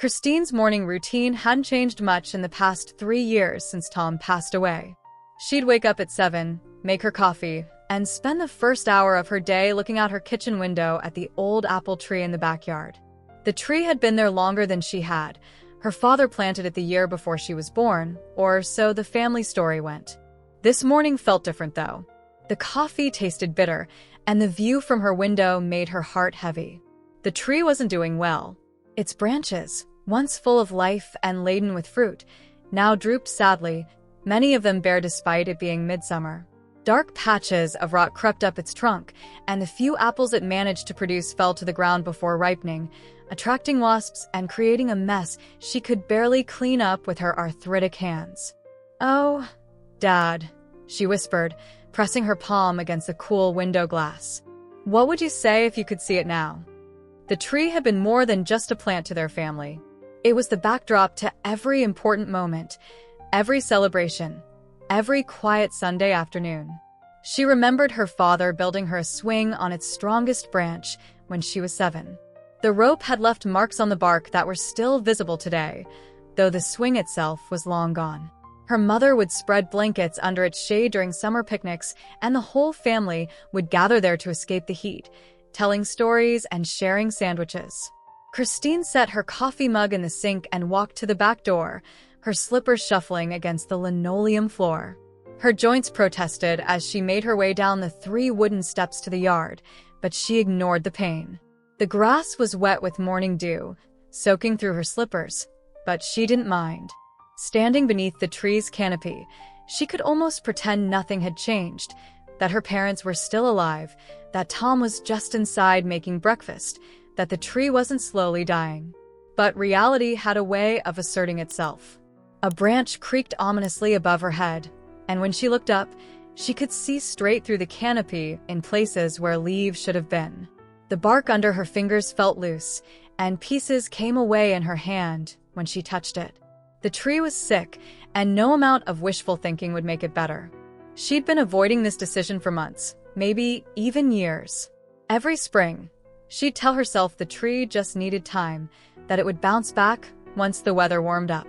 Christine's morning routine hadn't changed much in the past 3 years since Tom passed away. She'd wake up at 7, make her coffee, and spend the first hour of her day looking out her kitchen window at the old apple tree in the backyard. The tree had been there longer than she had. Her father planted it the year before she was born, or so the family story went. This morning felt different, though. The coffee tasted bitter, and the view from her window made her heart heavy. The tree wasn't doing well. Its branches, once full of life and laden with fruit, now drooped sadly, many of them bare despite it being midsummer. Dark patches of rot crept up its trunk, and the few apples it managed to produce fell to the ground before ripening, attracting wasps and creating a mess she could barely clean up with her arthritic hands. "Oh, Dad," she whispered, pressing her palm against the cool window glass. "What would you say if you could see it now?" The tree had been more than just a plant to their family. It was the backdrop to every important moment, every celebration, every quiet Sunday afternoon. She remembered her father building her a swing on its strongest branch when she was 7. The rope had left marks on the bark that were still visible today, though the swing itself was long gone. Her mother would spread blankets under its shade during summer picnics, and the whole family would gather there to escape the heat, telling stories and sharing sandwiches. Christine set her coffee mug in the sink and walked to the back door, her slippers shuffling against the linoleum floor. Her joints protested as she made her way down the 3 wooden steps to the yard, but she ignored the pain. The grass was wet with morning dew, soaking through her slippers, but she didn't mind. Standing beneath the tree's canopy, she could almost pretend nothing had changed, that her parents were still alive, that Tom was just inside making breakfast, that the tree wasn't slowly dying. But reality had a way of asserting itself. A branch creaked ominously above her head, and when she looked up, she could see straight through the canopy in places where leaves should have been. The bark under her fingers felt loose, and pieces came away in her hand when she touched it. The tree was sick, and no amount of wishful thinking would make it better. She'd been avoiding this decision for months, maybe even years. Every spring, she'd tell herself the tree just needed time, that it would bounce back once the weather warmed up.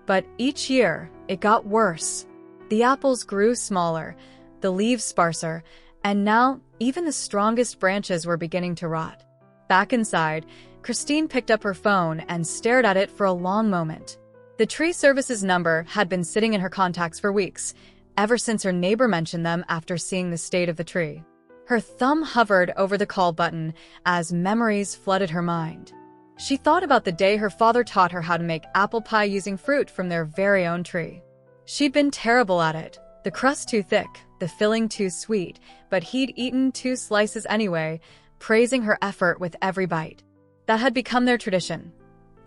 But each year, it got worse. The apples grew smaller, the leaves sparser, and now even the strongest branches were beginning to rot. Back inside, Christine picked up her phone and stared at it for a long moment. The tree service's number had been sitting in her contacts for weeks, ever since her neighbor mentioned them after seeing the state of the tree. Her thumb hovered over the call button as memories flooded her mind. She thought about the day her father taught her how to make apple pie using fruit from their very own tree. She'd been terrible at it, the crust too thick, the filling too sweet, but he'd eaten 2 slices anyway, praising her effort with every bite. That had become their tradition.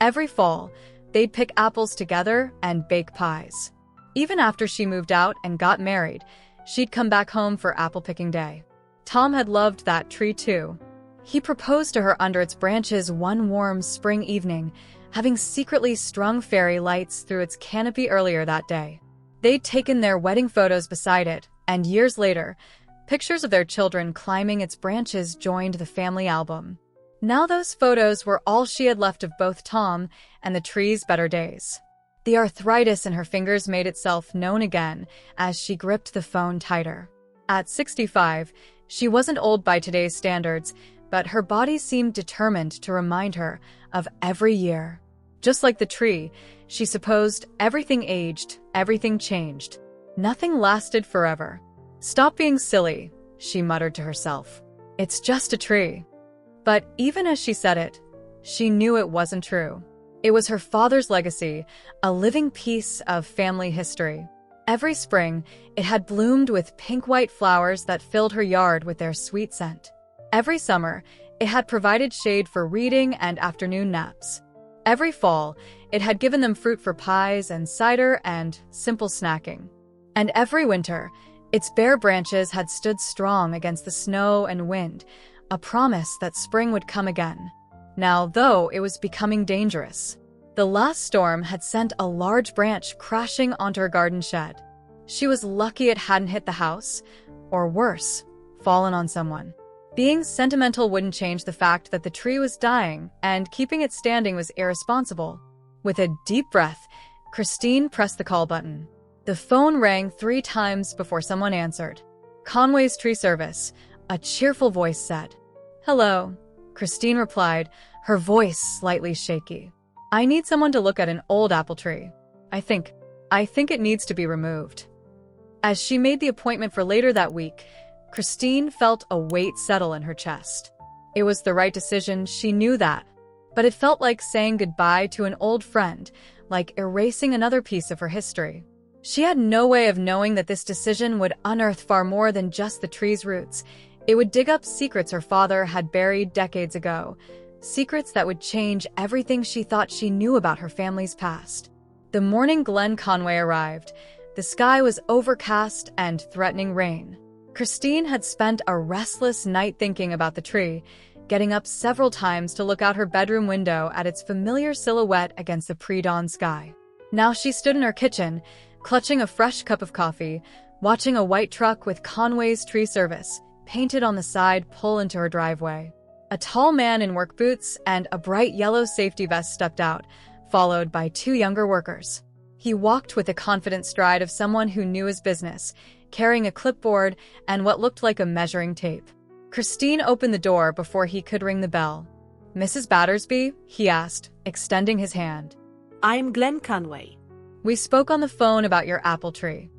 Every fall, they'd pick apples together and bake pies. Even after she moved out and got married, she'd come back home for apple picking day. Tom had loved that tree too. He proposed to her under its branches one warm spring evening, having secretly strung fairy lights through its canopy earlier that day. They'd taken their wedding photos beside it, and years later, pictures of their children climbing its branches joined the family album. Now those photos were all she had left of both Tom and the tree's better days. The arthritis in her fingers made itself known again as she gripped the phone tighter. At 65, she wasn't old by today's standards, but her body seemed determined to remind her of every year. Just like the tree, she supposed everything aged, everything changed. Nothing lasted forever. "Stop being silly," she muttered to herself. "It's just a tree." But even as she said it, she knew it wasn't true. It was her father's legacy, a living piece of family history. Every spring, it had bloomed with pink-white flowers that filled her yard with their sweet scent. Every summer, it had provided shade for reading and afternoon naps. Every fall, it had given them fruit for pies and cider and simple snacking. And every winter, its bare branches had stood strong against the snow and wind, a promise that spring would come again. Now, though, it was becoming dangerous. The last storm had sent a large branch crashing onto her garden shed. She was lucky it hadn't hit the house, or worse, fallen on someone. Being sentimental wouldn't change the fact that the tree was dying, and keeping it standing was irresponsible. With a deep breath, Christine pressed the call button. The phone rang 3 times before someone answered. Conway's Tree Service, a cheerful voice said. "Hello," Christine replied, her voice slightly shaky. "I need someone to look at an old apple tree. I think it needs to be removed." As she made the appointment for later that week, Christine felt a weight settle in her chest. It was the right decision, she knew that. But it felt like saying goodbye to an old friend, like erasing another piece of her history. She had no way of knowing that this decision would unearth far more than just the tree's roots. It would dig up secrets her father had buried decades ago, secrets that would change everything she thought she knew about her family's past. The morning Glenn Conway arrived, the sky was overcast and threatening rain. Christine had spent a restless night thinking about the tree, getting up several times to look out her bedroom window at its familiar silhouette against the pre-dawn sky. Now she stood in her kitchen, clutching a fresh cup of coffee, watching a white truck with Conway's Tree Service painted on the side pull into her driveway. A tall man in work boots and a bright yellow safety vest stepped out, followed by 2 younger workers. He walked with the confident stride of someone who knew his business, carrying a clipboard and what looked like a measuring tape. Christine opened the door before he could ring the bell. "Mrs. Battersby?" he asked, extending his hand. "I'm Glenn Conway." "We spoke on the phone about your apple tree."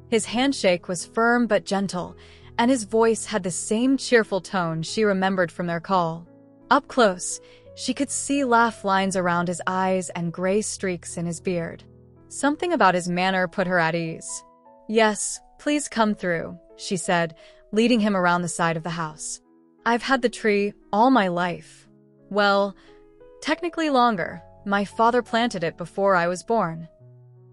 His handshake was firm but gentle, and his voice had the same cheerful tone she remembered from their call. Up close, she could see laugh lines around his eyes and gray streaks in his beard. Something about his manner put her at ease. "Yes, please come through," she said, leading him around the side of the house. "I've had the tree all my life. Well, technically longer. My father planted it before I was born."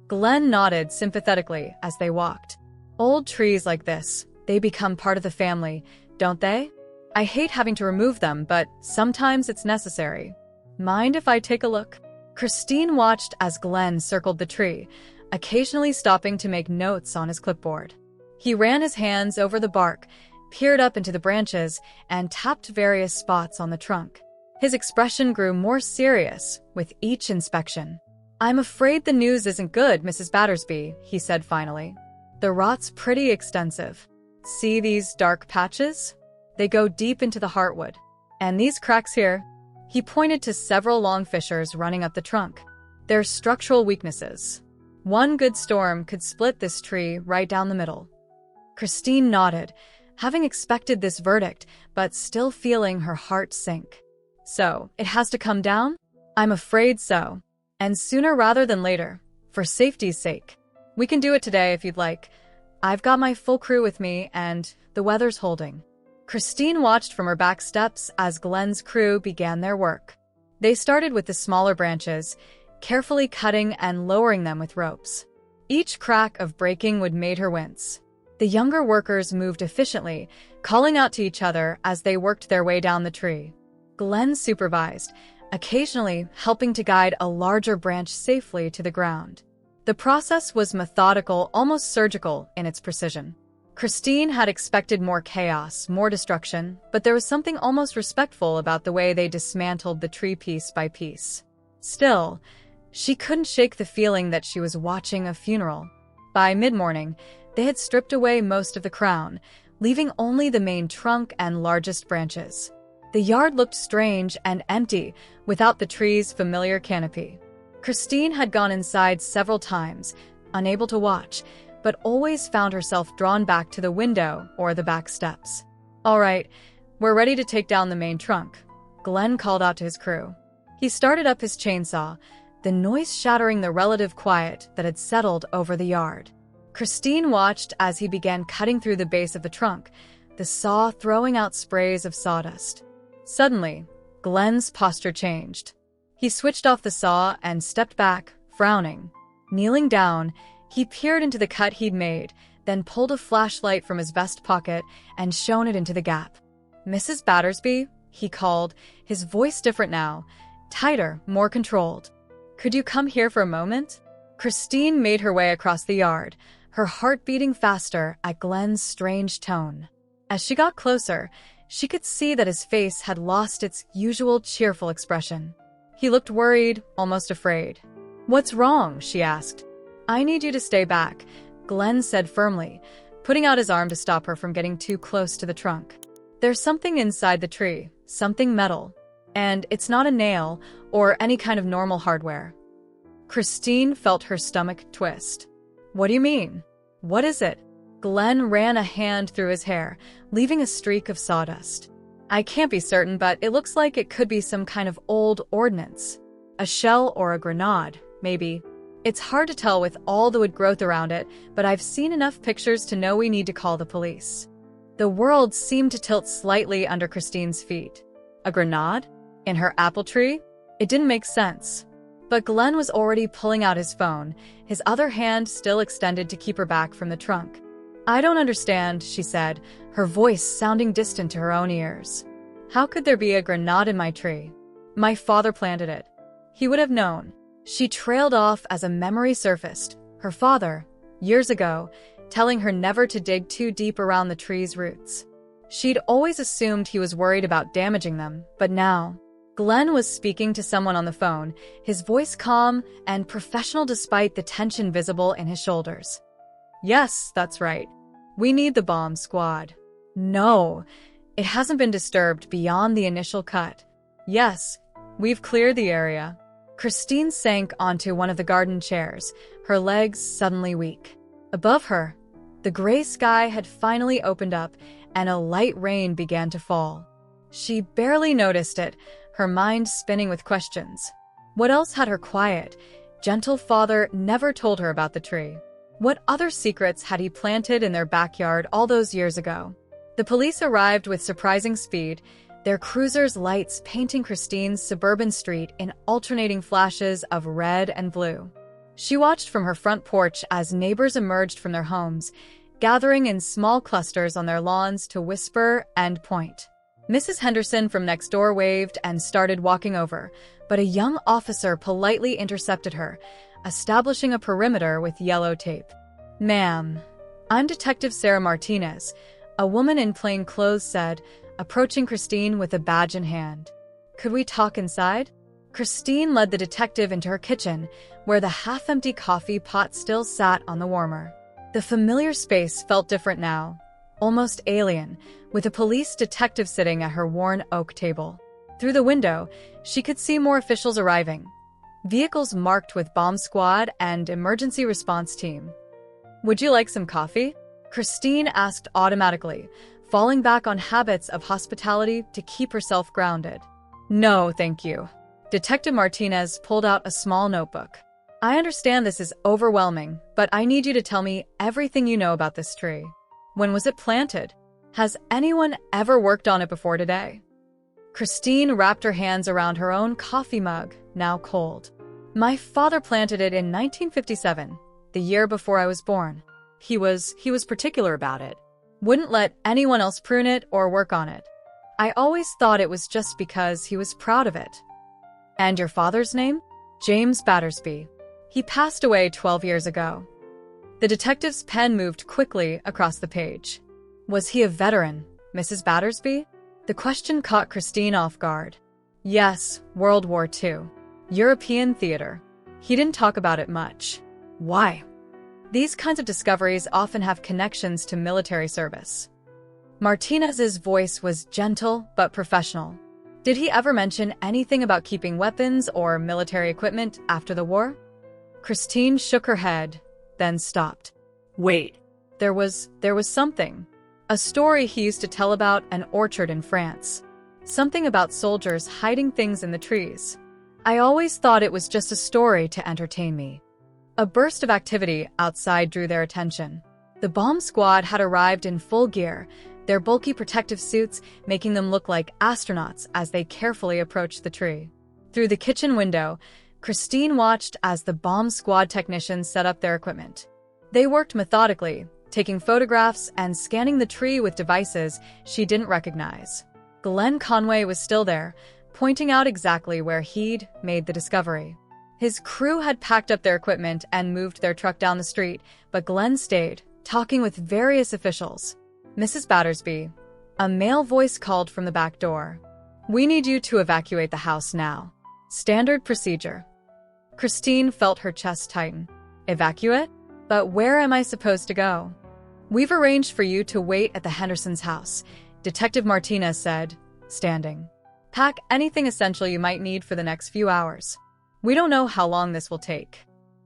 Glenn nodded sympathetically as they walked. "Old trees like this, they become part of the family, don't they? I hate having to remove them, but sometimes it's necessary. Mind if I take a look?" Christine watched as Glenn circled the tree, occasionally stopping to make notes on his clipboard. He ran his hands over the bark, peered up into the branches, and tapped various spots on the trunk. His expression grew more serious with each inspection. "I'm afraid the news isn't good, Mrs. Battersby," he said finally. "The rot's pretty extensive. See these dark patches? They go deep into the heartwood. And these cracks here?" He pointed to several long fissures running up the trunk. "They're structural weaknesses. One good storm could split this tree right down the middle." Christine nodded, having expected this verdict, but still feeling her heart sink. "So, it has to come down?" "I'm afraid so. And sooner rather than later, for safety's sake. We can do it today if you'd like. I've got my full crew with me, and the weather's holding." Christine watched from her back steps as Glenn's crew began their work. They started with the smaller branches, carefully cutting and lowering them with ropes. Each crack of breaking would made her wince. The younger workers moved efficiently, calling out to each other as they worked their way down the tree. Glenn supervised, occasionally helping to guide a larger branch safely to the ground. The process was methodical, almost surgical in its precision. Christine had expected more chaos, more destruction, but there was something almost respectful about the way they dismantled the tree piece by piece. Still, she couldn't shake the feeling that she was watching a funeral. By mid-morning, they had stripped away most of the crown, leaving only the main trunk and largest branches. The yard looked strange and empty without the tree's familiar canopy. Christine had gone inside several times, unable to watch, but always found herself drawn back to the window or the back steps. "All right, we're ready to take down the main trunk," Glenn called out to his crew. He started up his chainsaw, the noise shattering the relative quiet that had settled over the yard. Christine watched as he began cutting through the base of the trunk, the saw throwing out sprays of sawdust. Suddenly, Glenn's posture changed. He switched off the saw and stepped back, frowning. Kneeling down, he peered into the cut he'd made, then pulled a flashlight from his vest pocket and shone it into the gap. "Mrs. Battersby," he called, his voice different now, tighter, more controlled. "Could you come here for a moment?" Christine made her way across the yard, her heart beating faster at Glenn's strange tone. As she got closer, she could see that his face had lost its usual cheerful expression. He looked worried, almost afraid. "What's wrong?" she asked. "I need you to stay back," Glenn said firmly, putting out his arm to stop her from getting too close to the trunk. "There's something inside the tree, something metal. And it's not a nail or any kind of normal hardware." Christine felt her stomach twist. "What do you mean? What is it?" Glenn ran a hand through his hair, leaving a streak of sawdust. "I can't be certain, but it looks like it could be some kind of old ordnance. A shell or a grenade, maybe. It's hard to tell with all the wood growth around it, but I've seen enough pictures to know we need to call the police." The world seemed to tilt slightly under Christine's feet. A grenade? In her apple tree? It didn't make sense. But Glenn was already pulling out his phone, his other hand still extended to keep her back from the trunk. "I don't understand," she said, her voice sounding distant to her own ears. "How could there be a grenade in my tree? My father planted it. He would have known." She trailed off as a memory surfaced. Her father, years ago, telling her never to dig too deep around the tree's roots. She'd always assumed he was worried about damaging them, but now, Glenn was speaking to someone on the phone, his voice calm and professional despite the tension visible in his shoulders. "Yes, that's right. We need the bomb squad." "No, it hasn't been disturbed beyond the initial cut." "Yes, we've cleared the area." Christine sank onto one of the garden chairs, her legs suddenly weak. Above her, the gray sky had finally opened up and a light rain began to fall. She barely noticed it, her mind spinning with questions. What else had her quiet, gentle father never told her about the tree? What other secrets had he planted in their backyard all those years ago? The police arrived with surprising speed, their cruiser's lights painting Christine's suburban street in alternating flashes of red and blue. She watched from her front porch as neighbors emerged from their homes, gathering in small clusters on their lawns to whisper and point. Mrs. Henderson from next door waved and started walking over, but a young officer politely intercepted her, establishing a perimeter with yellow tape. "Ma'am, I'm Detective Sarah Martinez," a woman in plain clothes said, approaching Christine with a badge in hand. "Could we talk inside?" Christine led the detective into her kitchen, where the half-empty coffee pot still sat on the warmer. The familiar space felt different now, almost alien, with a police detective sitting at her worn oak table. Through the window, she could see more officials arriving, vehicles marked with bomb squad and emergency response team. "Would you like some coffee?" Christine asked automatically, falling back on habits of hospitality to keep herself grounded. "No, thank you." Detective Martinez pulled out a small notebook. "I understand this is overwhelming, but I need you to tell me everything you know about this tree. When was it planted? Has anyone ever worked on it before today?" Christine wrapped her hands around her own coffee mug, now cold. "My father planted it in 1957, the year before I was born. He was particular about it. Wouldn't let anyone else prune it or work on it. I always thought it was just because he was proud of it." "And your father's name?" "James Battersby. He passed away 12 years ago." The detective's pen moved quickly across the page. "Was he a veteran, Mrs. Battersby?" The question caught Christine off guard. "Yes, World War II. European theater. He didn't talk about it much." "Why?" "These kinds of discoveries often have connections to military service." Martinez's voice was gentle but professional. "Did he ever mention anything about keeping weapons or military equipment after the war?" Christine shook her head, then stopped. Wait. There was something. A story he used to tell about an orchard in France. Something about soldiers hiding things in the trees. I always thought it was just a story to entertain me. A burst of activity outside drew their attention. The bomb squad had arrived in full gear, their bulky protective suits making them look like astronauts as they carefully approached the tree. Through the kitchen window, Christine watched as the bomb squad technicians set up their equipment. They worked methodically, taking photographs and scanning the tree with devices she didn't recognize. Glenn Conway was still there, pointing out exactly where he'd made the discovery. His crew had packed up their equipment and moved their truck down the street, but Glenn stayed, talking with various officials. "Mrs. Battersby," a male voice called from the back door. "We need you to evacuate the house now. Standard procedure." Christine felt her chest tighten. Evacuate? But where am I supposed to go? We've arranged for you to wait at the Hendersons' house, Detective Martinez said, standing. Pack anything essential you might need for the next few hours. We don't know how long this will take.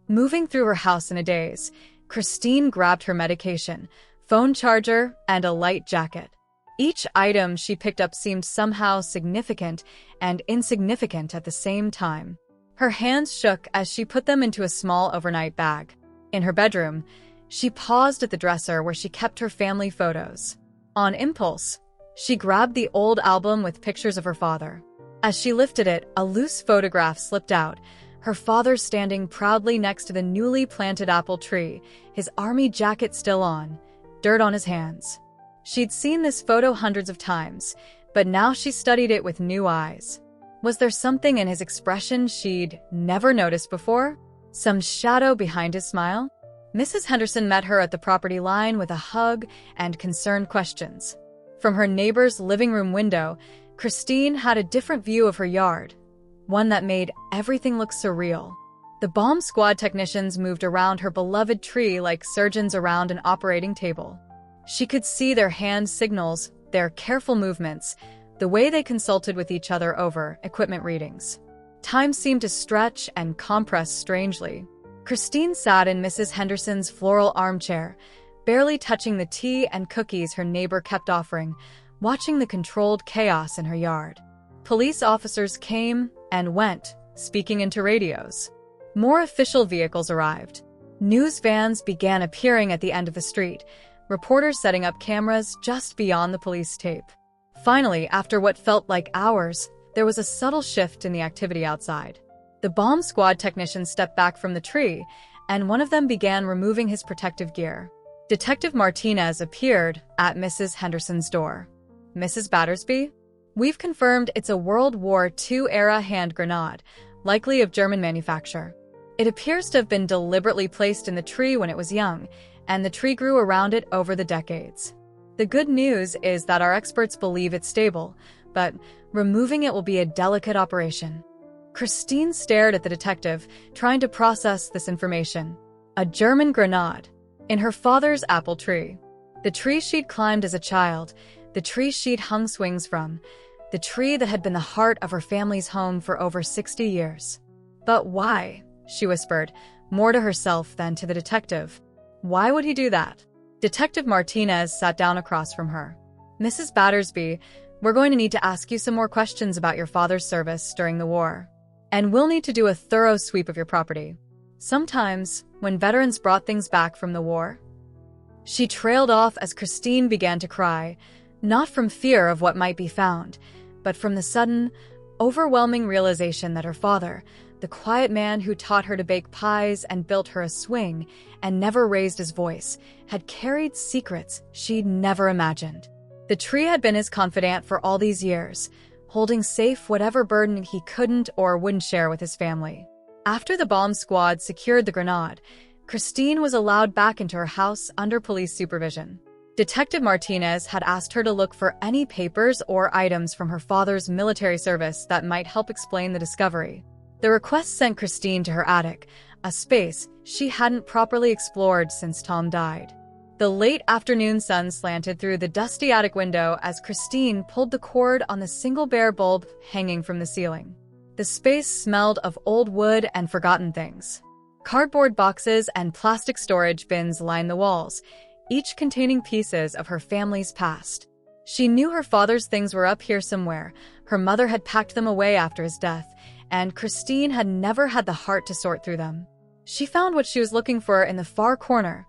Moving through her house in a daze, Christine grabbed her medication, phone charger, and a light jacket. Each item she picked up seemed somehow significant and insignificant at the same time. Her hands shook as she put them into a small overnight bag. In her bedroom, she paused at the dresser where she kept her family photos. On impulse, she grabbed the old album with pictures of her father. As she lifted it, a loose photograph slipped out, her father standing proudly next to the newly planted apple tree, his army jacket still on, dirt on his hands. She'd seen this photo hundreds of times, but now she studied it with new eyes. Was there something in his expression she'd never noticed before? Some shadow behind his smile? Mrs. Henderson met her at the property line with a hug and concerned questions. From her neighbor's living room window, Christine had a different view of her yard, one that made everything look surreal. The bomb squad technicians moved around her beloved tree like surgeons around an operating table. She could see their hand signals, their careful movements, the way they consulted with each other over equipment readings. Time seemed to stretch and compress strangely. Christine sat in Mrs. Henderson's floral armchair, barely touching the tea and cookies her neighbor kept offering, watching the controlled chaos in her yard. Police officers came and went, speaking into radios. More official vehicles arrived. News vans began appearing at the end of the street, reporters setting up cameras just beyond the police tape. Finally, after what felt like hours, there was a subtle shift in the activity outside. The bomb squad technicians stepped back from the tree, and one of them began removing his protective gear. Detective Martinez appeared at Mrs. Henderson's door. Mrs. Battersby? We've confirmed it's a World War II-era hand grenade, likely of German manufacture. It appears to have been deliberately placed in the tree when it was young, and the tree grew around it over the decades. The good news is that our experts believe it's stable, but removing it will be a delicate operation. Christine stared at the detective, trying to process this information. A German grenade. In her father's apple tree. The tree she'd climbed as a child, the tree she'd hung swings from, the tree that had been the heart of her family's home for over 60 years. But why? She whispered, more to herself than to the detective. Why would he do that? Detective Martinez sat down across from her. Mrs. Battersby, we're going to need to ask you some more questions about your father's service during the war. And we'll need to do a thorough sweep of your property. Sometimes, when veterans brought things back from the war. She trailed off as Christine began to cry, not from fear of what might be found, but from the sudden, overwhelming realization that her father, the quiet man who taught her to bake pies and built her a swing and never raised his voice, had carried secrets she'd never imagined. The tree had been his confidant for all these years, holding safe whatever burden he couldn't or wouldn't share with his family. After the bomb squad secured the grenade, Christine was allowed back into her house under police supervision. Detective Martinez had asked her to look for any papers or items from her father's military service that might help explain the discovery. The request sent Christine to her attic, a space she hadn't properly explored since Tom died. The late afternoon sun slanted through the dusty attic window as Christine pulled the cord on the single bare bulb hanging from the ceiling. The space smelled of old wood and forgotten things. Cardboard boxes and plastic storage bins lined the walls, each containing pieces of her family's past. She knew her father's things were up here somewhere. Her mother had packed them away after his death, and Christine had never had the heart to sort through them. She found what she was looking for in the far corner,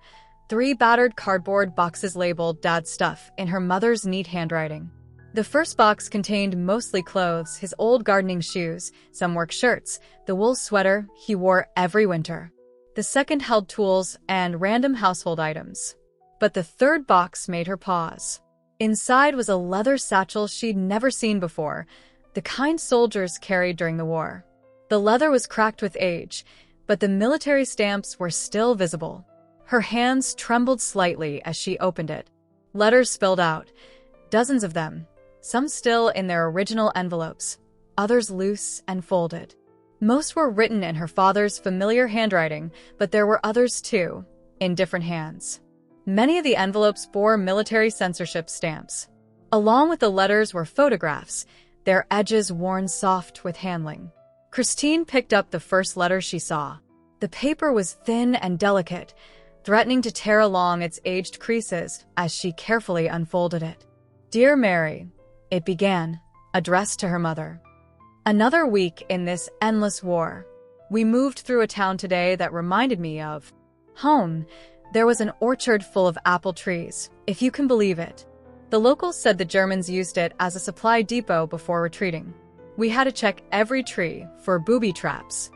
3 battered cardboard boxes labeled "Dad's Stuff" in her mother's neat handwriting. The first box contained mostly clothes, his old gardening shoes, some work shirts, the wool sweater he wore every winter. The second held tools and random household items. But the third box made her pause. Inside was a leather satchel she'd never seen before, the kind soldiers carried during the war. The leather was cracked with age, but the military stamps were still visible. Her hands trembled slightly as she opened it. Letters spilled out, dozens of them, some still in their original envelopes, others loose and folded. Most were written in her father's familiar handwriting, but there were others too, in different hands. Many of the envelopes bore military censorship stamps. Along with the letters were photographs, their edges worn soft with handling. Christine picked up the first letter she saw. The paper was thin and delicate, threatening to tear along its aged creases as she carefully unfolded it. "Dear Mary," it began, addressed to her mother. "Another week in this endless war. We moved through a town today that reminded me of home. There was an orchard full of apple trees, if you can believe it. The locals said the Germans used it as a supply depot before retreating. We had to check every tree for booby traps.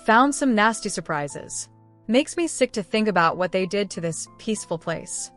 Found some nasty surprises. Makes me sick to think about what they did to this peaceful place."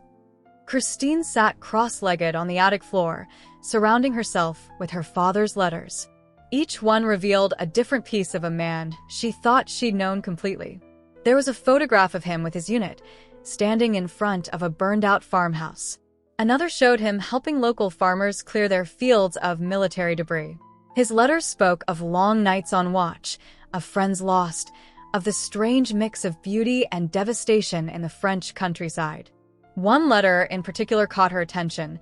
Christine sat cross-legged on the attic floor, surrounding herself with her father's letters. Each one revealed a different piece of a man she thought she'd known completely. There was a photograph of him with his unit, standing in front of a burned-out farmhouse. Another showed him helping local farmers clear their fields of military debris. His letters spoke of long nights on watch, of friends lost, of the strange mix of beauty and devastation in the French countryside. One letter in particular caught her attention,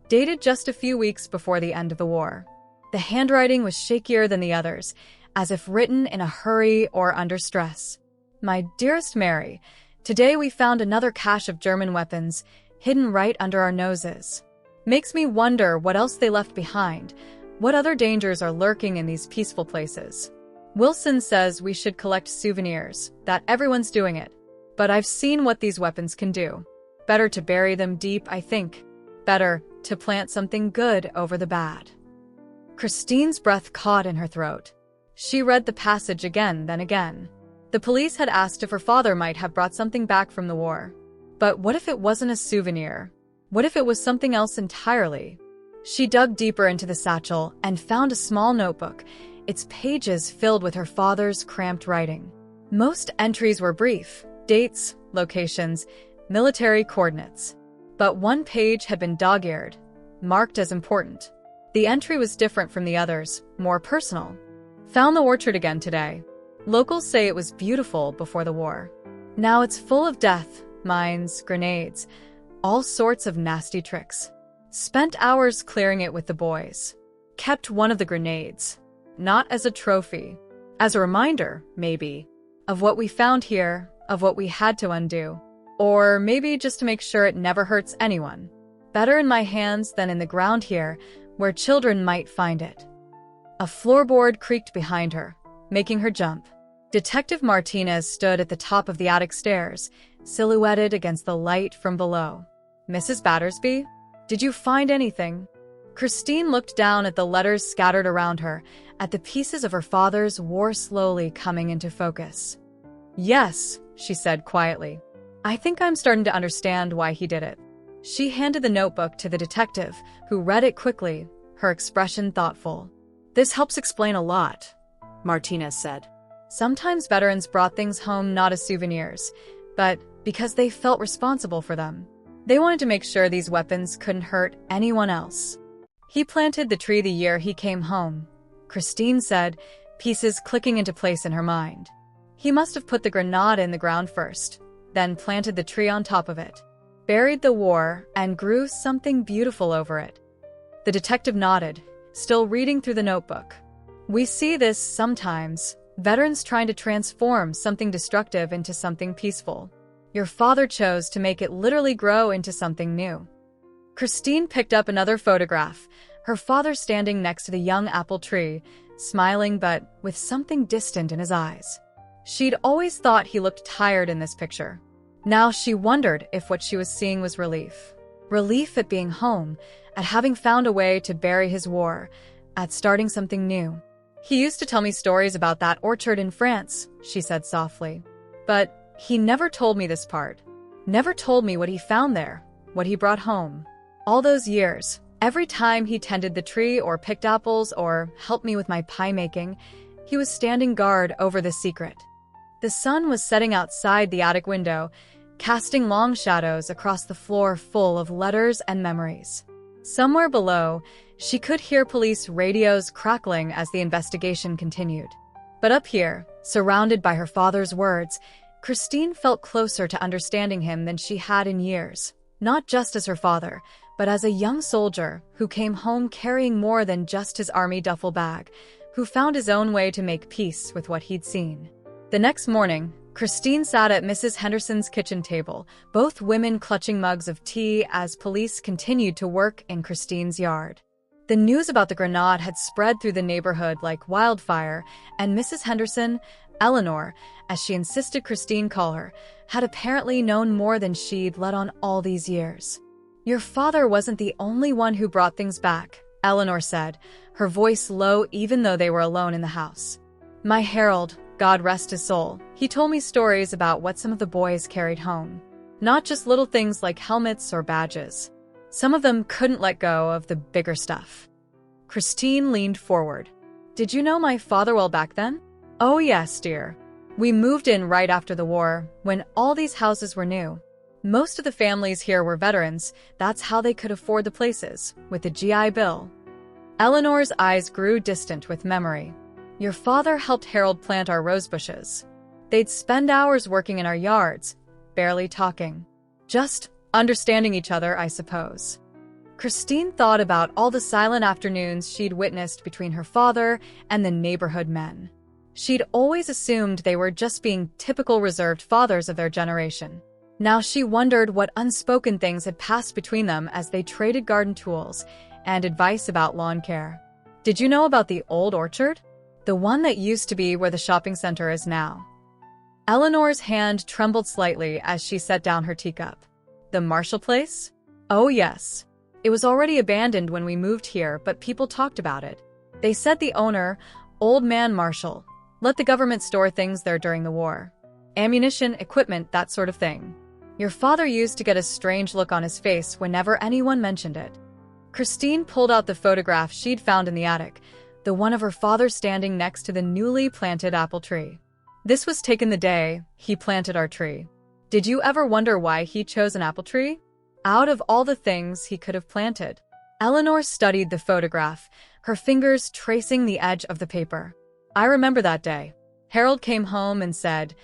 dated just a few weeks before the end of the war. The handwriting was shakier than the others, as if written in a hurry or under stress. "My dearest Mary, today we found another cache of German weapons, hidden right under our noses. Makes me wonder what else they left behind, what other dangers are lurking in these peaceful places. Wilson says we should collect souvenirs, that everyone's doing it. But I've seen what these weapons can do. Better to bury them deep, I think. Better to plant something good over the bad." Christine's breath caught in her throat. She read the passage again, then again. The police had asked if her father might have brought something back from the war. But what if it wasn't a souvenir? What if it was something else entirely? She dug deeper into the satchel and found a small notebook, its pages filled with her father's cramped writing. Most entries were brief: dates, locations, military coordinates. But one page had been dog-eared, marked as important. The entry was different from the others, more personal. "Found the orchard again today. Locals say it was beautiful before the war. Now it's full of death, mines, grenades, all sorts of nasty tricks. Spent hours clearing it with the boys. Kept one of the grenades. Not as a trophy. As a reminder, maybe, of what we found here, of what we had to undo. Or maybe just to make sure it never hurts anyone. Better in my hands than in the ground here, where children might find it." A floorboard creaked behind her, making her jump. Detective Martinez stood at the top of the attic stairs, silhouetted against the light from below. "Mrs. Battersby, did you find anything?" Christine looked down at the letters scattered around her, at the pieces of her father's war slowly coming into focus. "Yes," she said quietly. "I think I'm starting to understand why he did it." She handed the notebook to the detective, who read it quickly, her expression thoughtful. "This helps explain a lot," Martinez said. "Sometimes veterans brought things home not as souvenirs, but because they felt responsible for them. They wanted to make sure these weapons couldn't hurt anyone else." "He planted the tree the year he came home," Christine said, pieces clicking into place in her mind. "He must have put the grenade in the ground first, then planted the tree on top of it. Buried the war and grew something beautiful over it." The detective nodded, still reading through the notebook. "We see this sometimes, veterans trying to transform something destructive into something peaceful. Your father chose to make it literally grow into something new." Christine picked up another photograph, her father standing next to the young apple tree, smiling but with something distant in his eyes. She'd always thought he looked tired in this picture. Now she wondered if what she was seeing was relief. Relief at being home, at having found a way to bury his war, at starting something new. "He used to tell me stories about that orchard in France," she said softly. "But he never told me this part. Never told me what he found there, what he brought home. All those years, every time he tended the tree or picked apples or helped me with my pie making, he was standing guard over the secret." The sun was setting outside the attic window, casting long shadows across the floor full of letters and memories. Somewhere below, she could hear police radios crackling as the investigation continued. But up here, surrounded by her father's words, Christine felt closer to understanding him than she had in years. Not just as her father, but as a young soldier who came home carrying more than just his army duffel bag, who found his own way to make peace with what he'd seen. The next morning, Christine sat at Mrs. Henderson's kitchen table, both women clutching mugs of tea as police continued to work in Christine's yard. The news about the grenade had spread through the neighborhood like wildfire, and Mrs. Henderson, Eleanor, as she insisted Christine call her, had apparently known more than she'd let on all these years. "Your father wasn't the only one who brought things back," Eleanor said, her voice low even though they were alone in the house. "My Harold, God rest his soul, he told me stories about what some of the boys carried home. Not just little things like helmets or badges. Some of them couldn't let go of the bigger stuff." Christine leaned forward. "Did you know my father well back then?" "Oh yes, dear. We moved in right after the war, when all these houses were new. Most of the families here were veterans. That's how they could afford the places, with the GI Bill." Eleanor's eyes grew distant with memory. "Your father helped Harold plant our rose bushes. They'd spend hours working in our yards, barely talking. Just understanding each other, I suppose." Christine thought about all the silent afternoons she'd witnessed between her father and the neighborhood men. She'd always assumed they were just being typical reserved fathers of their generation. Now she wondered what unspoken things had passed between them as they traded garden tools and advice about lawn care. "Did you know about the old orchard? The one that used to be where the shopping center is now?" Eleanor's hand trembled slightly as she set down her teacup. "The Marshall place? Oh yes. It was already abandoned when we moved here, but people talked about it. They said the owner, Old Man Marshall, let the government store things there during the war. Ammunition, equipment, that sort of thing. Your father used to get a strange look on his face whenever anyone mentioned it." Christine pulled out the photograph she'd found in the attic, the one of her father standing next to the newly planted apple tree. "This was taken the day he planted our tree. Did you ever wonder why he chose an apple tree? Out of all the things he could have planted." Eleanor studied the photograph, her fingers tracing the edge of the paper. "I remember that day. Harold came home and said,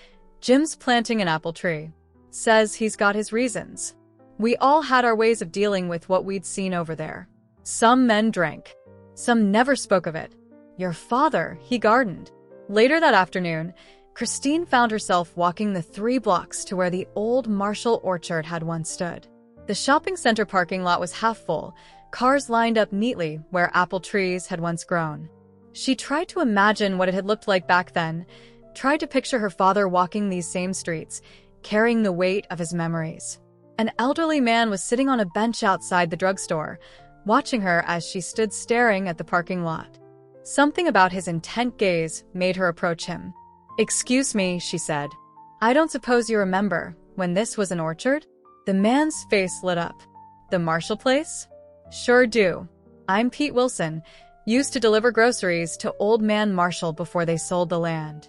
'Jim's planting an apple tree. Says he's got his reasons.' We all had our ways of dealing with what we'd seen over there. Some men drank. Some never spoke of it. Your father, he gardened." Later that afternoon, Christine found herself walking the 3 blocks to where the old Marshall orchard had once stood. The shopping center parking lot was half full, cars lined up neatly where apple trees had once grown. She tried to imagine what it had looked like back then, tried to picture her father walking these same streets, carrying the weight of his memories. An elderly man was sitting on a bench outside the drugstore, watching her as she stood staring at the parking lot. Something about his intent gaze made her approach him. "Excuse me," she said. "I don't suppose you remember when this was an orchard?" The man's face lit up. "The Marshall place? Sure do. I'm Pete Wilson. Used to deliver groceries to Old Man Marshall before they sold the land."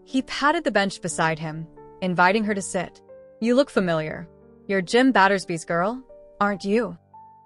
He patted the bench beside him, inviting her to sit. "You look familiar. You're Jim Battersby's girl, aren't you?"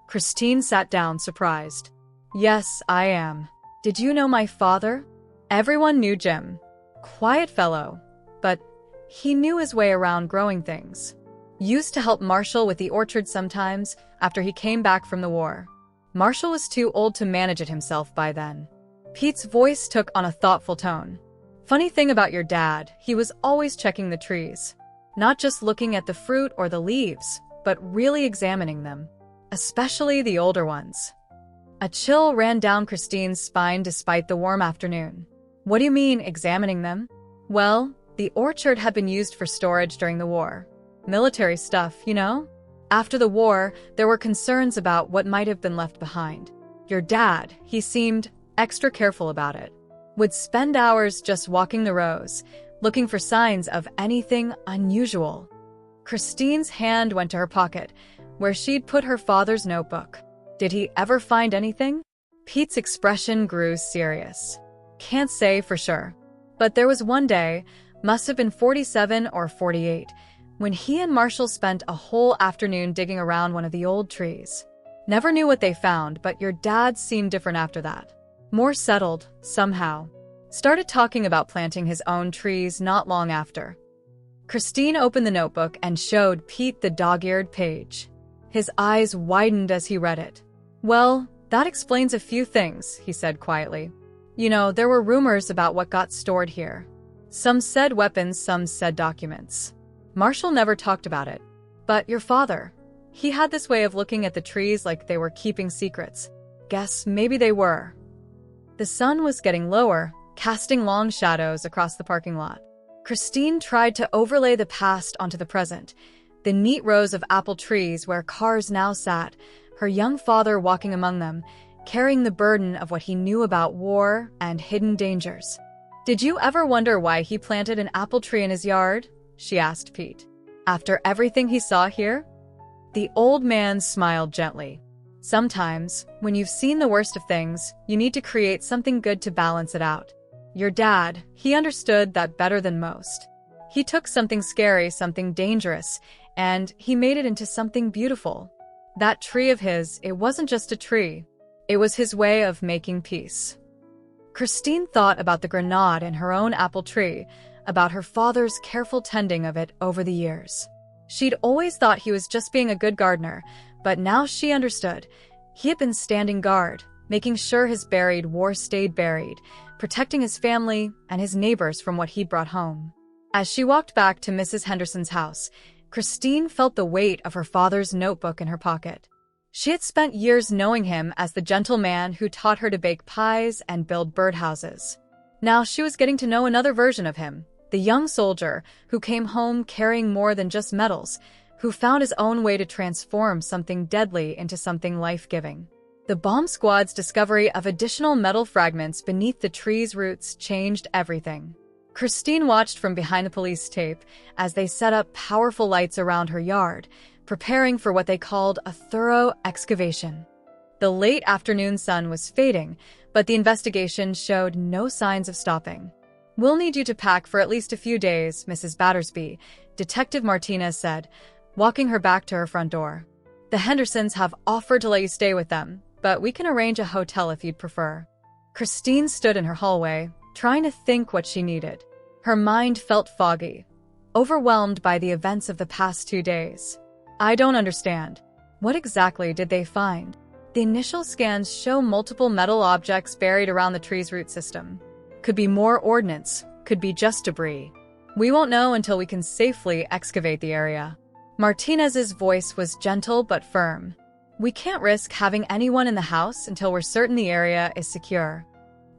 Christine sat down, surprised. "Yes, I am. Did you know my father?" Everyone knew Jim. Quiet fellow, but he knew his way around growing things. Used to help Marshall with the orchard sometimes after he came back from the war. Marshall was too old to manage it himself by then. Pete's voice took on a thoughtful tone. "Funny thing about your dad, he was always checking the trees. Not just looking at the fruit or the leaves, but really examining them. Especially the older ones." A chill ran down Christine's spine despite the warm afternoon. "What do you mean, examining them?" "Well, the orchard had been used for storage during the war. Military stuff, you know? After the war, there were concerns about what might have been left behind. Your dad, he seemed extra careful about it. Would spend hours just walking the rows, looking for signs of anything unusual." Christine's hand went to her pocket, where she'd put her father's notebook. "Did he ever find anything?" Pete's expression grew serious. "Can't say for sure. But there was one day, must have been 47 or 48, when he and Marshall spent a whole afternoon digging around one of the old trees. Never knew what they found, but your dad seemed different after that. More settled, somehow. started talking about planting his own trees not long after. Christine opened the notebook and showed Pete the dog-eared page. His eyes widened as he read it. "Well, that explains a few things," he said quietly. "You know, there were rumors about what got stored here. Some said weapons, some said documents. Marshall never talked about it. But your father, he had this way of looking at the trees like they were keeping secrets. Guess maybe they were." The sun was getting lower, casting long shadows across the parking lot. Christine tried to overlay the past onto the present, the neat rows of apple trees where cars now sat, her young father walking among them, carrying the burden of what he knew about war and hidden dangers. "Did you ever wonder why he planted an apple tree in his yard?" she asked Pete. "After everything he saw here?" The old man smiled gently. "Sometimes, when you've seen the worst of things, you need to create something good to balance it out. Your dad, he understood that better than most. He took something scary, something dangerous, and he made it into something beautiful. That tree of his, it wasn't just a tree. It was his way of making peace." Christine thought about the grenade in her own apple tree, about her father's careful tending of it over the years. She'd always thought he was just being a good gardener, but now she understood. He had been standing guard, making sure his buried war stayed buried, protecting his family and his neighbors from what he'd brought home. As she walked back to Mrs. Henderson's house, Christine felt the weight of her father's notebook in her pocket. She had spent years knowing him as the gentle man who taught her to bake pies and build birdhouses. Now she was getting to know another version of him, the young soldier who came home carrying more than just medals, who found his own way to transform something deadly into something life-giving. The bomb squad's discovery of additional metal fragments beneath the tree's roots changed everything. Christine watched from behind the police tape as they set up powerful lights around her yard, preparing for what they called a thorough excavation. The late afternoon sun was fading, but the investigation showed no signs of stopping. "We'll need you to pack for at least a few days, Mrs. Battersby," Detective Martinez said, walking her back to her front door. "The Hendersons have offered to let you stay with them, but we can arrange a hotel if you'd prefer." Christine stood in her hallway, trying to think what she needed. Her mind felt foggy, overwhelmed by the events of the past 2 days. "I don't understand. What exactly did they find?" The initial scans show multiple metal objects buried around the tree's root system. Could be more ordnance, could be just debris. "We won't know until we can safely excavate the area." Martinez's voice was gentle but firm. "We can't risk having anyone in the house until we're certain the area is secure."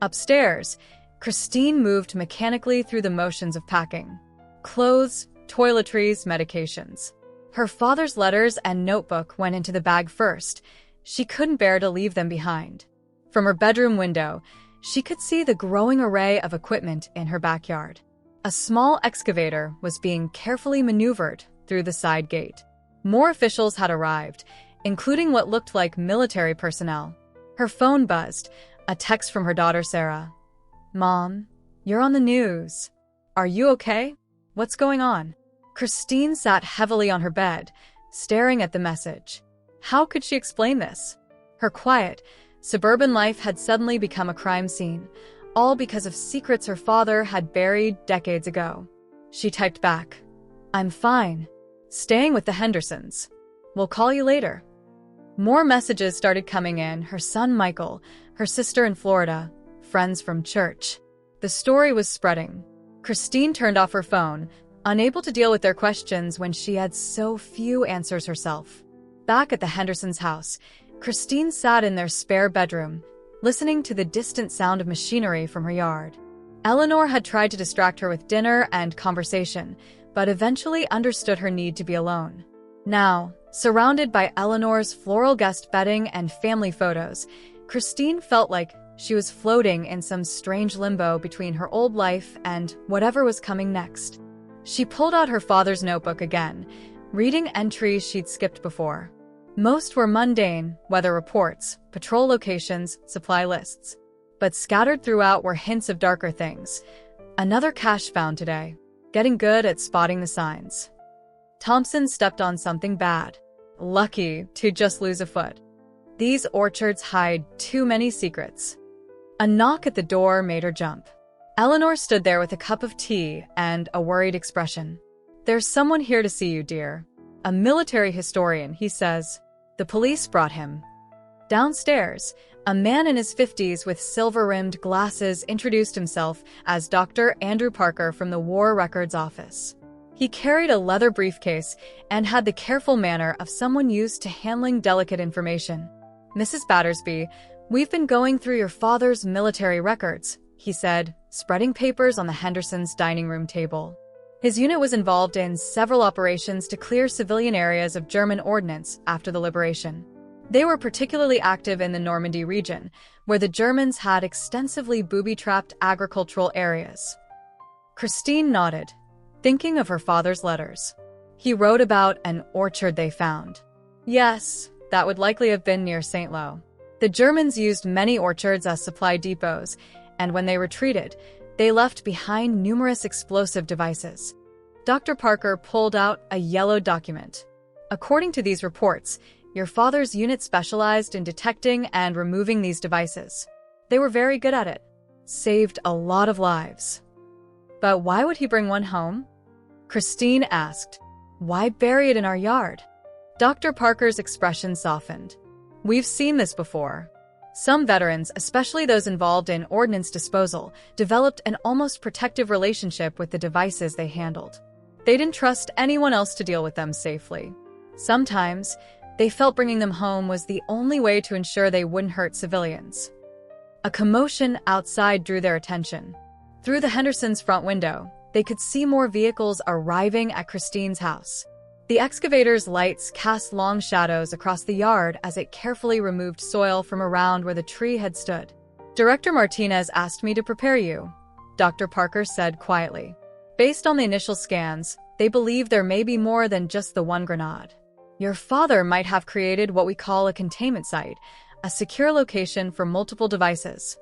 Upstairs, Christine moved mechanically through the motions of packing. Clothes, toiletries, medications. Her father's letters and notebook went into the bag first. She couldn't bear to leave them behind. From her bedroom window, she could see the growing array of equipment in her backyard. A small excavator was being carefully maneuvered through the side gate. More officials had arrived, including what looked like military personnel. Her phone buzzed, a text from her daughter Sarah. "Mom, you're on the news. Are you okay? What's going on?" Christine sat heavily on her bed, staring at the message. How could she explain this? Her quiet, suburban life had suddenly become a crime scene, all because of secrets her father had buried decades ago. She typed back, "I'm fine. Staying with the Hendersons. We'll call you later." More messages started coming in, her son Michael, her sister in Florida, friends from church. The story was spreading. Christine turned off her phone, unable to deal with their questions when she had so few answers herself. Back at the Hendersons' house, Christine sat in their spare bedroom, listening to the distant sound of machinery from her yard. Eleanor had tried to distract her with dinner and conversation, but eventually understood her need to be alone. Now, surrounded by Eleanor's floral guest bedding and family photos, Christine felt like she was floating in some strange limbo between her old life and whatever was coming next. She pulled out her father's notebook again, reading entries she'd skipped before. Most were mundane, weather reports, patrol locations, supply lists. But scattered throughout were hints of darker things. Another cache found today. Getting good at spotting the signs. Thompson stepped on something bad. Lucky to just lose a foot. These orchards hide too many secrets. A knock at the door made her jump. Eleanor stood there with a cup of tea and a worried expression. "There's someone here to see you, dear. A military historian," he says. The police brought him. Downstairs, a man in his 50s with silver-rimmed glasses introduced himself as Dr. Andrew Parker from the War Records Office. He carried a leather briefcase and had the careful manner of someone used to handling delicate information. "Mrs. Battersby, we've been going through your father's military records," he said, spreading papers on the Hendersons' dining room table. His unit was involved in several operations to clear civilian areas of German ordnance after the liberation. They were particularly active in the Normandy region, where the Germans had extensively booby-trapped agricultural areas. Christine nodded, thinking of her father's letters. He wrote about an orchard they found. Yes, that would likely have been near St. Lo. The Germans used many orchards as supply depots, and when they retreated, they left behind numerous explosive devices. Dr. Parker pulled out a yellow document. According to these reports, your father's unit specialized in detecting and removing these devices. They were very good at it. Saved a lot of lives. But why would he bring one home? Christine asked. Why bury it in our yard? Dr. Parker's expression softened. We've seen this before. Some veterans, especially those involved in ordnance disposal, developed an almost protective relationship with the devices they handled. They didn't trust anyone else to deal with them safely. Sometimes, they felt bringing them home was the only way to ensure they wouldn't hurt civilians. A commotion outside drew their attention. Through the Hendersons' front window, they could see more vehicles arriving at Christine's house. The excavator's lights cast long shadows across the yard as it carefully removed soil from around where the tree had stood. Director Martinez asked me to prepare you, Dr. Parker said quietly. Based on the initial scans, they believe there may be more than just the one grenade. Your father might have created what we call a containment site, a secure location for multiple devices.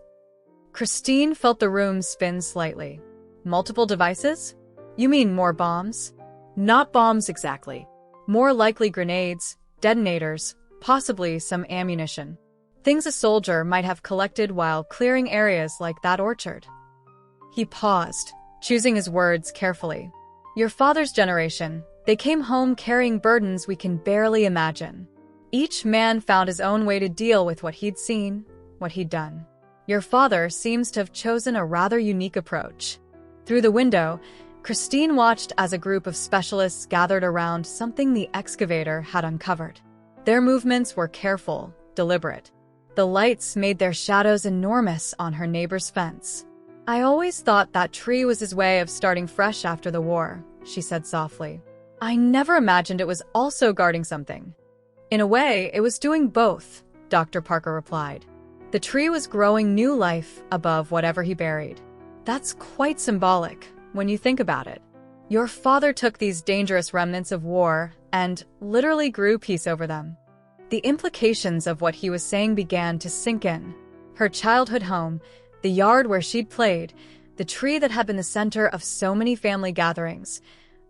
Christine felt the room spin slightly. Multiple devices? You mean more bombs? Not bombs exactly. More likely grenades, detonators, possibly some ammunition. Things a soldier might have collected while clearing areas like that orchard. He paused, choosing his words carefully. Your father's generation, they came home carrying burdens we can barely imagine. Each man found his own way to deal with what he'd seen, what he'd done. Your father seems to have chosen a rather unique approach. Through the window, Christine watched as a group of specialists gathered around something the excavator had uncovered. Their movements were careful, deliberate. The lights made their shadows enormous on her neighbor's fence. I always thought that tree was his way of starting fresh after the war, she said softly. I never imagined it was also guarding something. In a way, it was doing both, Dr. Parker replied. The tree was growing new life above whatever he buried. That's quite symbolic when you think about it. Your father took these dangerous remnants of war and literally grew peace over them. The implications of what he was saying began to sink in. Her childhood home, the yard where she'd played, the tree that had been the center of so many family gatherings,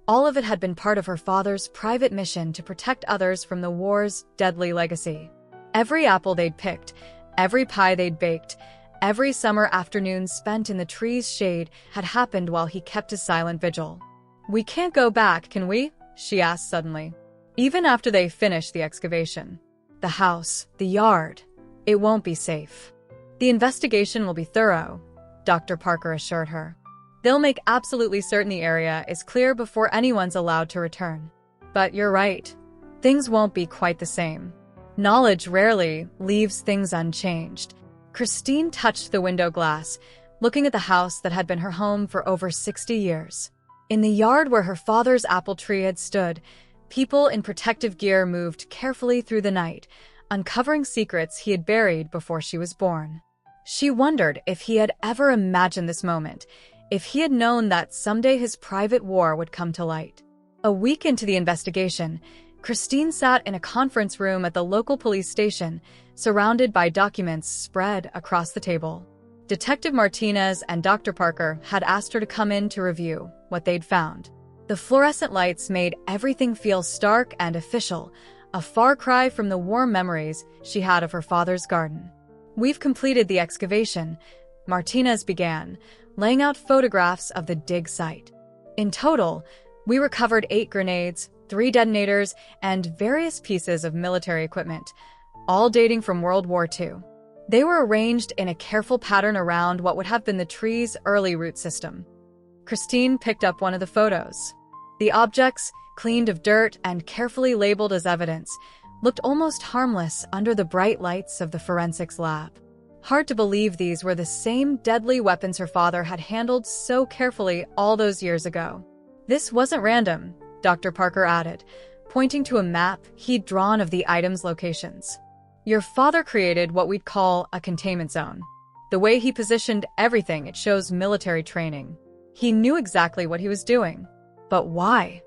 all of it had been part of her father's private mission to protect others from the war's deadly legacy. Every apple they'd picked, every pie they'd baked, every summer afternoon spent in the tree's shade had happened while he kept his silent vigil. We can't go back, can we? She asked suddenly. Even after they finish the excavation. The house, the yard, it won't be safe. The investigation will be thorough, Dr. Parker assured her. They'll make absolutely certain the area is clear before anyone's allowed to return. But you're right. Things won't be quite the same. Knowledge rarely leaves things unchanged. Christine touched the window glass, looking at the house that had been her home for over 60 years. In the yard where her father's apple tree had stood, people in protective gear moved carefully through the night, uncovering secrets he had buried before she was born. She wondered if he had ever imagined this moment, if he had known that someday his private war would come to light. A week into the investigation, Christine sat in a conference room at the local police station, surrounded by documents spread across the table. Detective Martinez and Dr. Parker had asked her to come in to review what they'd found. The fluorescent lights made everything feel stark and official, a far cry from the warm memories she had of her father's garden. We've completed the excavation, Martinez began, laying out photographs of the dig site. In total, we recovered 8 grenades, 3 detonators, and various pieces of military equipment, all dating from World War II. They were arranged in a careful pattern around what would have been the tree's early root system. Christine picked up one of the photos. The objects, cleaned of dirt and carefully labeled as evidence, looked almost harmless under the bright lights of the forensics lab. Hard to believe these were the same deadly weapons her father had handled so carefully all those years ago. This wasn't random, Dr. Parker added, pointing to a map he'd drawn of the items' locations. Your father created what we'd call a containment zone. The way he positioned everything, it shows military training. He knew exactly what he was doing. But why?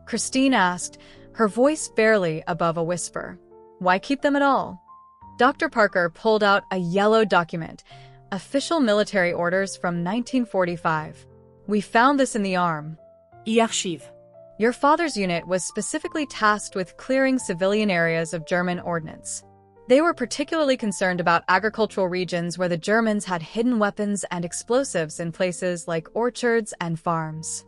Christine asked, her voice barely above a whisper. Why keep them at all? Dr. Parker pulled out a yellow document, official military orders from 1945. We found this in the arm. Archive. Your father's unit was specifically tasked with clearing civilian areas of German ordnance. They were particularly concerned about agricultural regions where the Germans had hidden weapons and explosives in places like orchards and farms.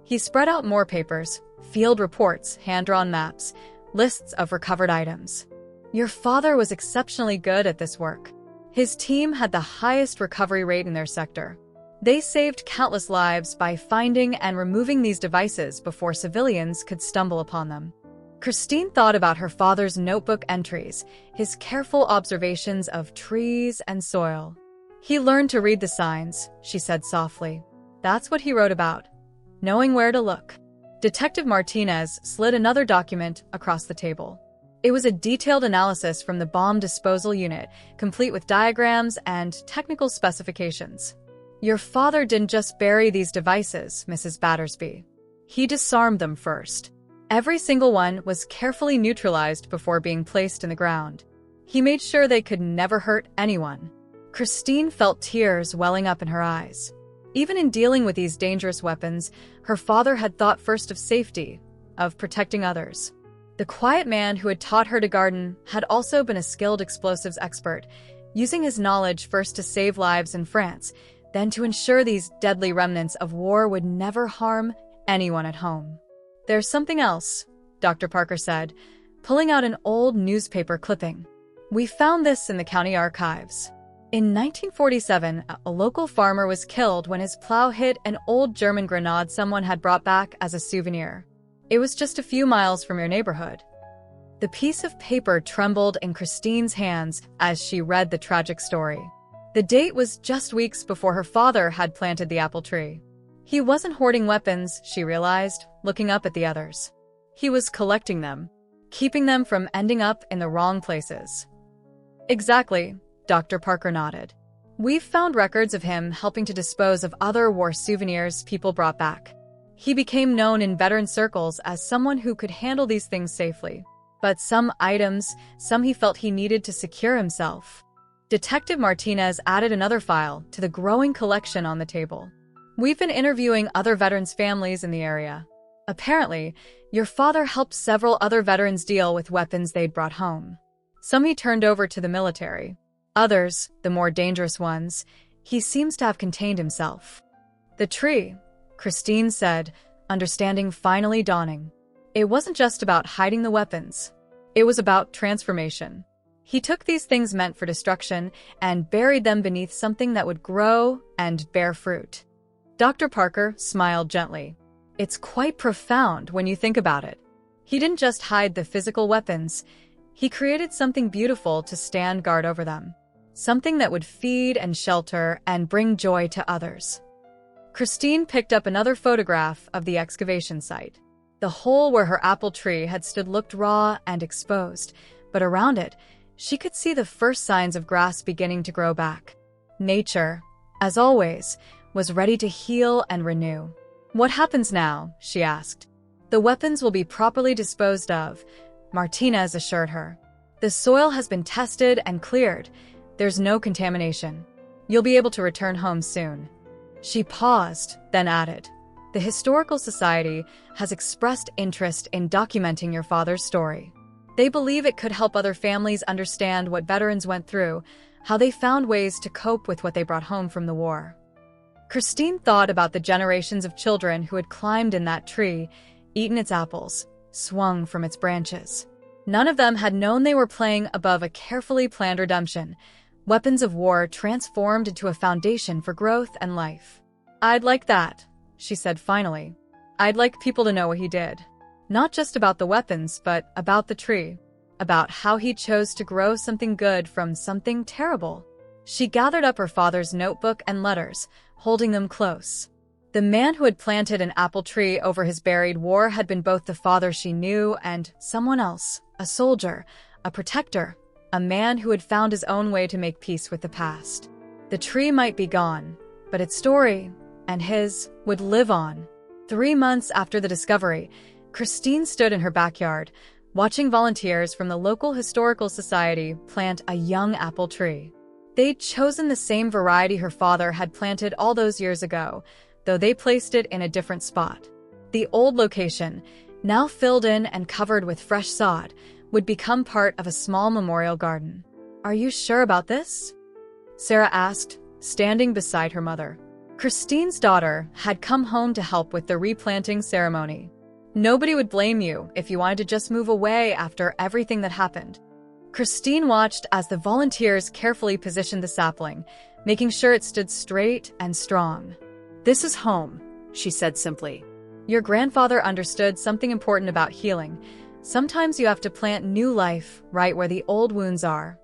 He spread out more papers, field reports, hand-drawn maps, lists of recovered items. Your father was exceptionally good at this work. His team had the highest recovery rate in their sector. They saved countless lives by finding and removing these devices before civilians could stumble upon them. Christine thought about her father's notebook entries, his careful observations of trees and soil. He learned to read the signs, she said softly. That's what he wrote about, knowing where to look. Detective Martinez slid another document across the table. It was a detailed analysis from the bomb disposal unit, complete with diagrams and technical specifications. Your father didn't just bury these devices, Mrs. Battersby. He disarmed them first. Every single one was carefully neutralized before being placed in the ground. He made sure they could never hurt anyone. Christine felt tears welling up in her eyes. Even in dealing with these dangerous weapons, her father had thought first of safety, of protecting others. The quiet man who had taught her to garden had also been a skilled explosives expert, using his knowledge first to save lives in France, then to ensure these deadly remnants of war would never harm anyone at home. There's something else, Dr. Parker said, pulling out an old newspaper clipping. We found this in the county archives. In 1947, a local farmer was killed when his plow hit an old German grenade someone had brought back as a souvenir. It was just a few miles from your neighborhood. The piece of paper trembled in Christine's hands as she read the tragic story. The date was just weeks before her father had planted the apple tree. He wasn't hoarding weapons, she realized, looking up at the others. He was collecting them, keeping them from ending up in the wrong places. Exactly, Dr. Parker nodded. We've found records of him helping to dispose of other war souvenirs people brought back. He became known in veteran circles as someone who could handle these things safely. But some he felt he needed to secure himself. Detective Martinez added another file to the growing collection on the table. We've been interviewing other veterans' families in the area. Apparently, your father helped several other veterans deal with weapons they'd brought home. Some he turned over to the military. Others, the more dangerous ones, he seems to have contained himself. The tree, Christine said, understanding finally dawning. It wasn't just about hiding the weapons. It was about transformation. He took these things meant for destruction and buried them beneath something that would grow and bear fruit. Dr. Parker smiled gently. It's quite profound when you think about it. He didn't just hide the physical weapons. He created something beautiful to stand guard over them. Something that would feed and shelter and bring joy to others. Christine picked up another photograph of the excavation site. The hole where her apple tree had stood looked raw and exposed, but around it, she could see the first signs of grass beginning to grow back. Nature, as always, was ready to heal and renew. What happens now? She asked. The weapons will be properly disposed of, Martinez assured her. The soil has been tested and cleared. There's no contamination. You'll be able to return home soon. She paused, then added, the Historical Society has expressed interest in documenting your father's story. They believe it could help other families understand what veterans went through, how they found ways to cope with what they brought home from the war. Christine thought about the generations of children who had climbed in that tree, eaten its apples, swung from its branches. None of them had known they were playing above a carefully planned redemption, weapons of war transformed into a foundation for growth and life. "I'd like that," she said finally. "I'd like people to know what he did. Not just about the weapons, but about the tree. About how he chose to grow something good from something terrible." She gathered up her father's notebook and letters, holding them close. The man who had planted an apple tree over his buried war had been both the father she knew and someone else, a soldier, a protector, a man who had found his own way to make peace with the past. The tree might be gone, but its story, and his, would live on. 3 months after the discovery, Christine stood in her backyard, watching volunteers from the local historical society plant a young apple tree. They'd chosen the same variety her father had planted all those years ago, though they placed it in a different spot. The old location, now filled in and covered with fresh sod, would become part of a small memorial garden. "Are you sure about this?" Sarah asked, standing beside her mother. Christine's daughter had come home to help with the replanting ceremony. "Nobody would blame you if you wanted to just move away after everything that happened." Christine watched as the volunteers carefully positioned the sapling, making sure it stood straight and strong. "This is home," she said simply. "Your grandfather understood something important about healing. Sometimes you have to plant new life right where the old wounds are."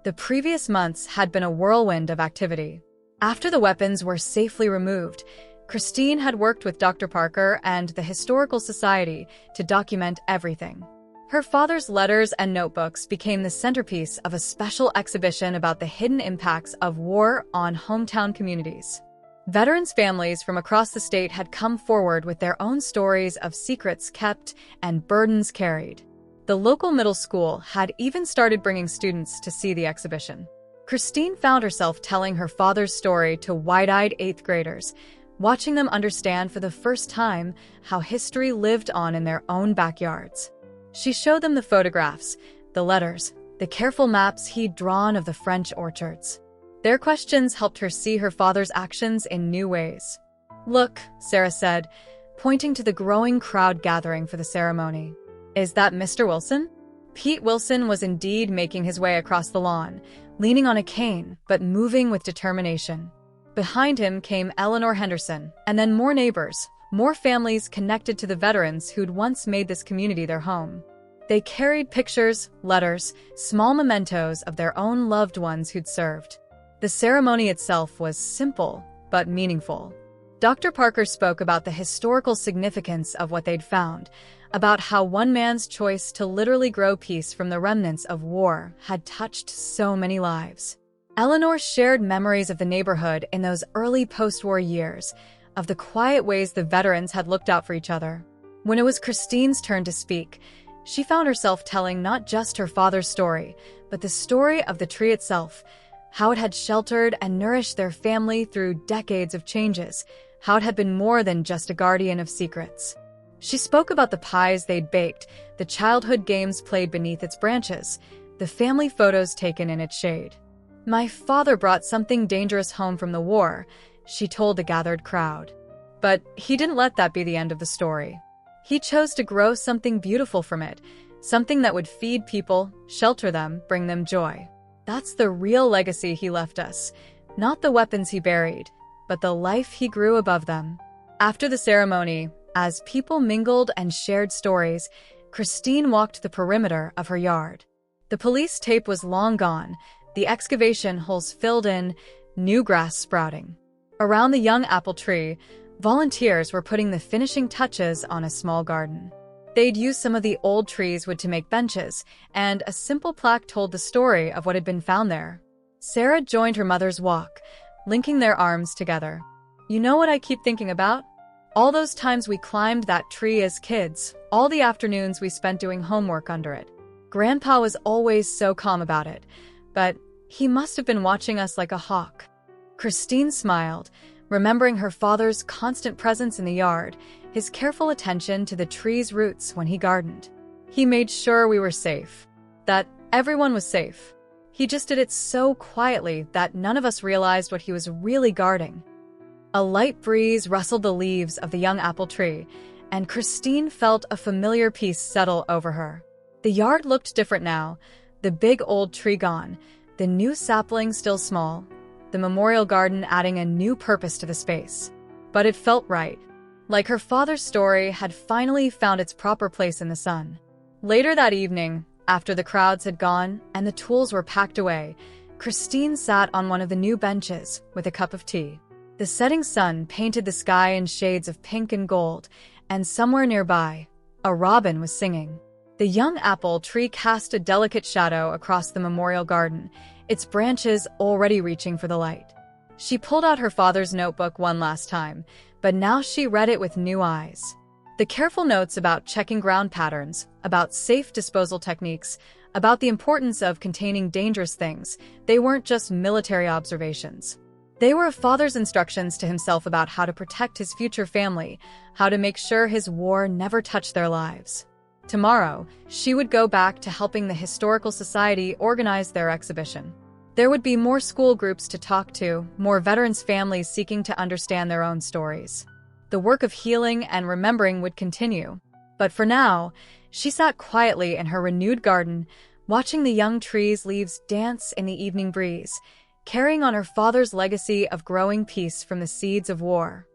The previous months had been a whirlwind of activity. After the weapons were safely removed, Christine had worked with Dr. Parker and the Historical Society to document everything. Her father's letters and notebooks became the centerpiece of a special exhibition about the hidden impacts of war on hometown communities. Veterans' families from across the state had come forward with their own stories of secrets kept and burdens carried. The local middle school had even started bringing students to see the exhibition. Christine found herself telling her father's story to wide-eyed 8th graders, watching them understand for the first time how history lived on in their own backyards. She showed them the photographs, the letters, the careful maps he'd drawn of the French orchards. Their questions helped her see her father's actions in new ways. "Look," Sarah said, pointing to the growing crowd gathering for the ceremony. "Is that Mr. Wilson?" Pete Wilson was indeed making his way across the lawn, leaning on a cane, but moving with determination. Behind him came Eleanor Henderson, and then more neighbors, more families connected to the veterans who'd once made this community their home. They carried pictures, letters, small mementos of their own loved ones who'd served. The ceremony itself was simple, but meaningful. Dr. Parker spoke about the historical significance of what they'd found, about how one man's choice to literally grow peace from the remnants of war had touched so many lives. Eleanor shared memories of the neighborhood in those early post-war years, of the quiet ways the veterans had looked out for each other. When it was Christine's turn to speak, she found herself telling not just her father's story, but the story of the tree itself, how it had sheltered and nourished their family through decades of changes, how it had been more than just a guardian of secrets. She spoke about the pies they'd baked, the childhood games played beneath its branches, the family photos taken in its shade. "My father brought something dangerous home from the war," she told the gathered crowd. "But he didn't let that be the end of the story. He chose to grow something beautiful from it, something that would feed people, shelter them, bring them joy. That's the real legacy he left us, not the weapons he buried, but the life he grew above them." After the ceremony, as people mingled and shared stories, Christine walked the perimeter of her yard. The police tape was long gone, the excavation holes filled in, new grass sprouting. Around the young apple tree, volunteers were putting the finishing touches on a small garden. They'd used some of the old trees wood to make benches, and a simple plaque told the story of what had been found there. Sarah joined her mother's walk, linking their arms together. "You know what I keep thinking about? All those times we climbed that tree as kids, all the afternoons we spent doing homework under it. Grandpa was always so calm about it, but he must have been watching us like a hawk." Christine smiled, remembering her father's constant presence in the yard, his careful attention to the tree's roots when he gardened. He made sure we were safe, that everyone was safe. He just did it so quietly that none of us realized what he was really guarding. A light breeze rustled the leaves of the young apple tree, and Christine felt a familiar peace settle over her. The yard looked different now, the big old tree gone, the new sapling still small, the memorial garden adding a new purpose to the space. But it felt right, like her father's story had finally found its proper place in the sun. Later that evening, after the crowds had gone and the tools were packed away, Christine sat on one of the new benches with a cup of tea. The setting sun painted the sky in shades of pink and gold, and somewhere nearby, a robin was singing. The young apple tree cast a delicate shadow across the memorial garden, its branches already reaching for the light. She pulled out her father's notebook one last time, but now she read it with new eyes. The careful notes about checking ground patterns, about safe disposal techniques, about the importance of containing dangerous things, they weren't just military observations. They were a father's instructions to himself about how to protect his future family, how to make sure his war never touched their lives. Tomorrow, she would go back to helping the Historical Society organize their exhibition. There would be more school groups to talk to, more veterans' families seeking to understand their own stories. The work of healing and remembering would continue. But for now, she sat quietly in her renewed garden, watching the young trees' leaves dance in the evening breeze, carrying on her father's legacy of growing peace from the seeds of war.